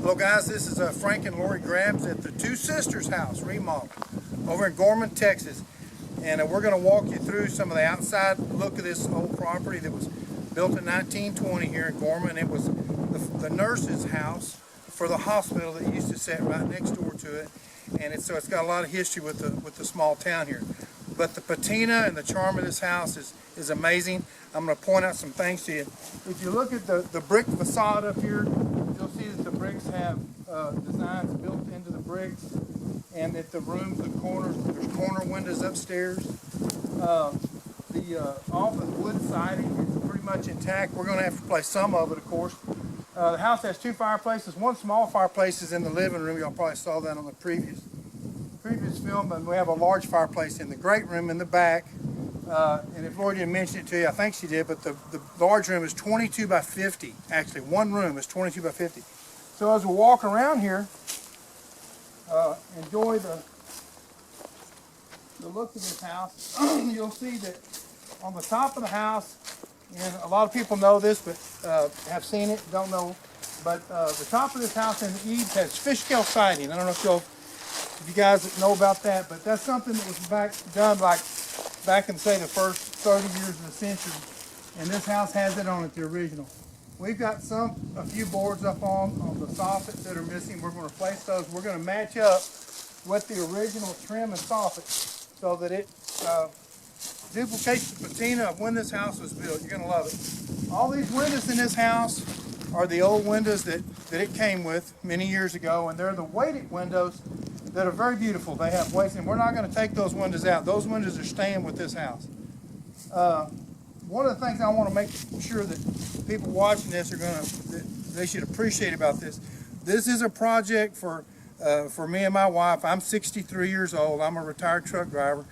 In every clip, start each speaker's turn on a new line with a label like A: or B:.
A: Hello guys, this is Frank and Lori Grabs at the Two Sisters house remodel over in Gorman, Texas. And we're going to walk you through some of the outside look of this old property that was built in 1920 here in Gorman. It was the nurse's house for the hospital that used to sit right next door to it. And so it's got a lot of history with the small town here. But the patina and the charm of this house is amazing. I'm going to point out some things to you. If you look at the brick facade up here, you'll see that the bricks have designs built into the bricks, and that the rooms, the corners, there's corner windows upstairs. All the wood siding is pretty much intact. We're going to have to replace some of it, of course. The house has two fireplaces. One small fireplace is in the living room. Y'all probably saw that on the previous film. And we have a large fireplace in the great room in the back. And if Lori didn't mention it to you, I think she did, but the large room is 22 by 50. Actually, one room is 22 by 50. So as we walk around here, enjoy the look of this house, you'll see that on the top of the house, and a lot of people know this, but have seen it, don't know, but the top of this house in the eaves has fish scale siding. I don't know if you guys know about that, but that's something that was done back in, say, the first 30 years of the century, and this house has it on it, the original. We've got a few boards up on the soffits that are missing. We're going to replace those. We're going to match up with the original trim and soffit so that it duplicates the patina of when this house was built. You're going to love it. All these windows in this house are the old windows that it came with many years ago, and they're the weighted windows that are very beautiful. They have weights, and we're not going to take those windows out. Those windows are staying with this house. One of the things I want to make sure that people watching this they should appreciate about this. This is a project for me and my wife. I'm 63 years old. I'm a retired truck driver.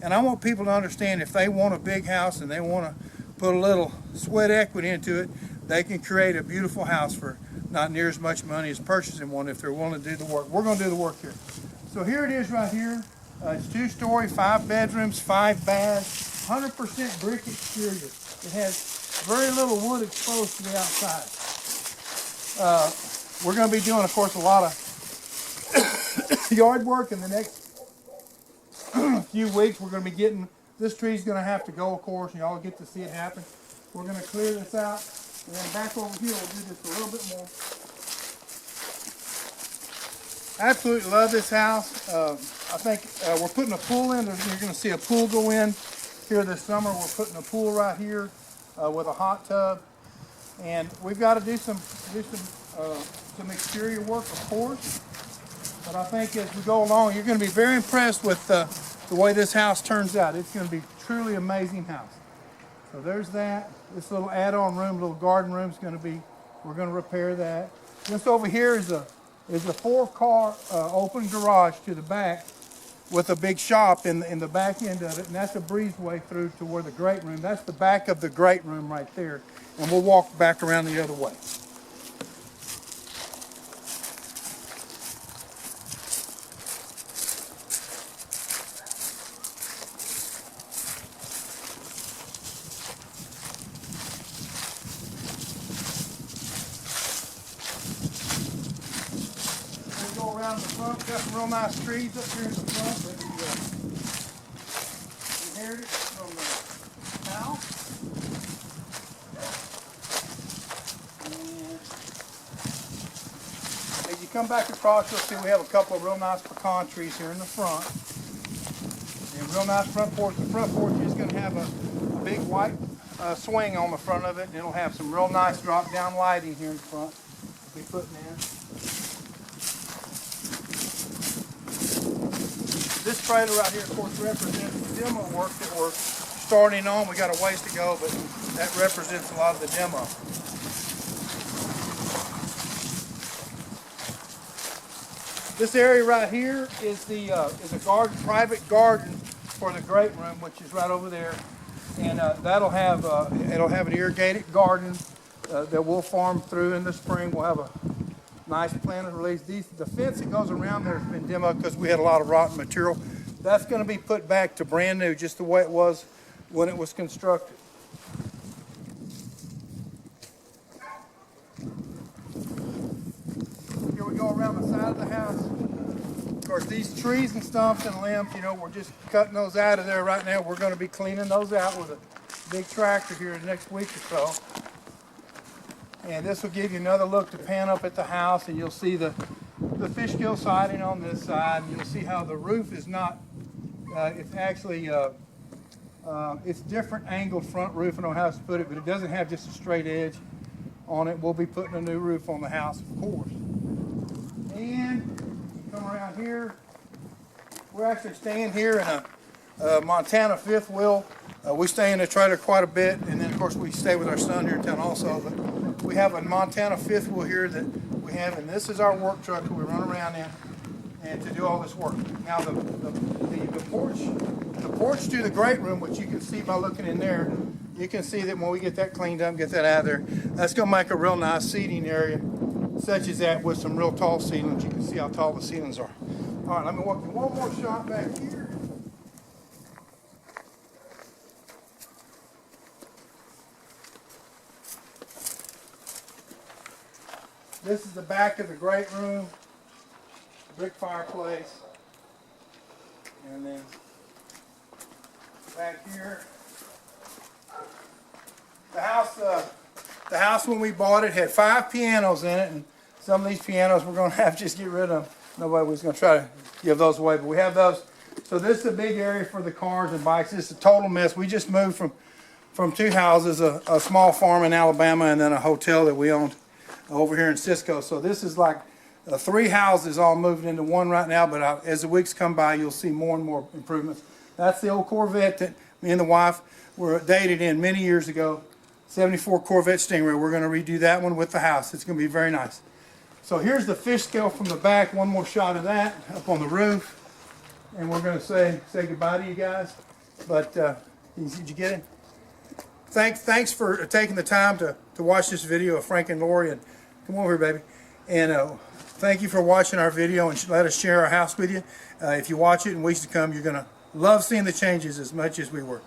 A: And I want people to understand, if they want a big house and they want to put a little sweat equity into it, they can create a beautiful house for not near as much money as purchasing one if they're willing to do the work. We're going to do the work here. So here it is right here. It's 2-story, 5 bedrooms, 5 baths, 100% brick exterior. It has very little wood exposed to the outside. We're going to be doing, of course, a lot of yard work in the next few weeks. We're going to be getting, this tree's going to have to go, of course, and y'all get to see it happen. We're going to clear this out, and then back over here we'll do this a little bit more. Absolutely love this house. I think we're putting a pool in. You're going to see a pool go in here this summer. We're putting a pool right here with a hot tub, and we've got to do some exterior work, of course. But I think as we go along, you're going to be very impressed with the way this house turns out. It's going to be a truly amazing house. So there's that. This little add-on room, little garden room is going to be. We're going to repair that. This over here is a 4-car open garage to the back with a big shop in the back end of it, and that's a breezeway through to where the great room. That's the back of the great room right there, and we'll walk back around the other way. Around the front, got some real nice trees up here in the front that we inherited from the house. And as you come back across, you'll see we have a couple of real nice pecan trees here in the front. And real nice front porch. The front porch is going to have a big white swing on the front of it, and it'll have some real nice drop-down lighting here in the front. We'll be putting in. This trailer right here, of course, represents the demo work that we're starting on. We got a ways to go, but that represents a lot of the demo. This area right here is a private garden for the great room, which is right over there, and it'll have an irrigated garden that we'll farm through in the spring. We'll have a nice planted release. The fence that goes around there has been demoed because we had a lot of rotten material. That's going to be put back to brand new, just the way it was when it was constructed. Here we go around the side of the house. Of course, these trees and stumps and limbs, you know, we're just cutting those out of there right now. We're going to be cleaning those out with a big tractor here in the next week or so. And this will give you another look to pan up at the house, and you'll see the fish gill siding on this side. And you'll see how the roof is not, it's actually, it's different angled front roof. I don't know how to put it, but it doesn't have just a straight edge on it. We'll be putting a new roof on the house, of course. And come around here. We're actually staying here in a Montana fifth wheel. We stay in the trailer quite a bit, and then of course we stay with our son here in town also. But we have a Montana fifth wheel here that we have, and this is our work truck that we run around in, and to do all this work. Now the porch to the great room, which you can see by looking in there, you can see that when we get that cleaned up, get that out of there, that's going to make a real nice seating area, such as that, with some real tall ceilings. You can see how tall the ceilings are. All right, let me walk you one more shot back here. This is the back of the great room, brick fireplace, and then back here. The house when we bought it had 5 pianos in it, and some of these pianos we're going to have to just get rid of. Nobody was going to try to give those away, but we have those. So this is a big area for the cars and bikes. This is a total mess. We just moved from 2 houses, a small farm in Alabama, and then a hotel that we owned over here in Cisco. So this is like 3 houses all moved into one right now, but as the weeks come by, you'll see more and more improvements. That's the old Corvette that me and the wife were dated in many years ago. 74 Corvette Stingray. We're going to redo that one with the house. It's going to be very nice. So here's the fish scale from the back. One more shot of that up on the roof. And we're going to say goodbye to you guys. But did you get it? Thanks for taking the time to watch this video of Frank and Lori. And come over here, baby. And thank you for watching our video, and let us share our house with you. If you watch it in weeks to come, you're going to love seeing the changes as much as we were.